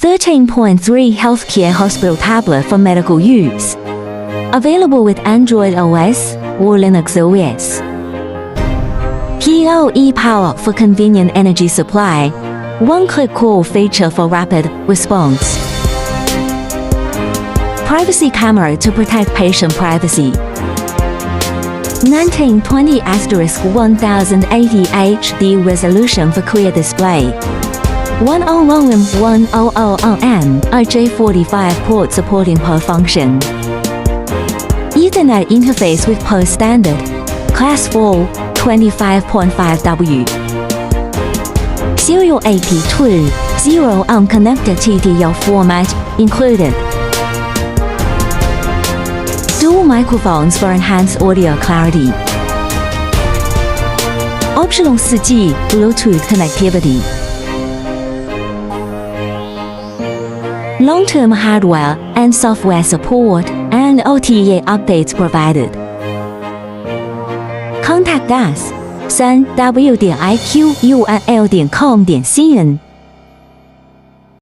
13.3 Healthcare Hospital Tablet for medical use. Available with Android OS or Linux OS. POE Power for convenient energy supply. One-click call feature for rapid response. Privacy camera to protect patient privacy. 1920*1080 HD resolution for clear display. 100mm IJ45 port supporting POE function. Ethernet interface with POE standard. Class 4, 25.5W. Serial AP2, 0 unconnected TTL format included. Dual microphones for enhanced audio clarity. Optional 4G Bluetooth connectivity. Long-term hardware and software support and OTA updates provided. Contact us 3w.iqunl.com.cn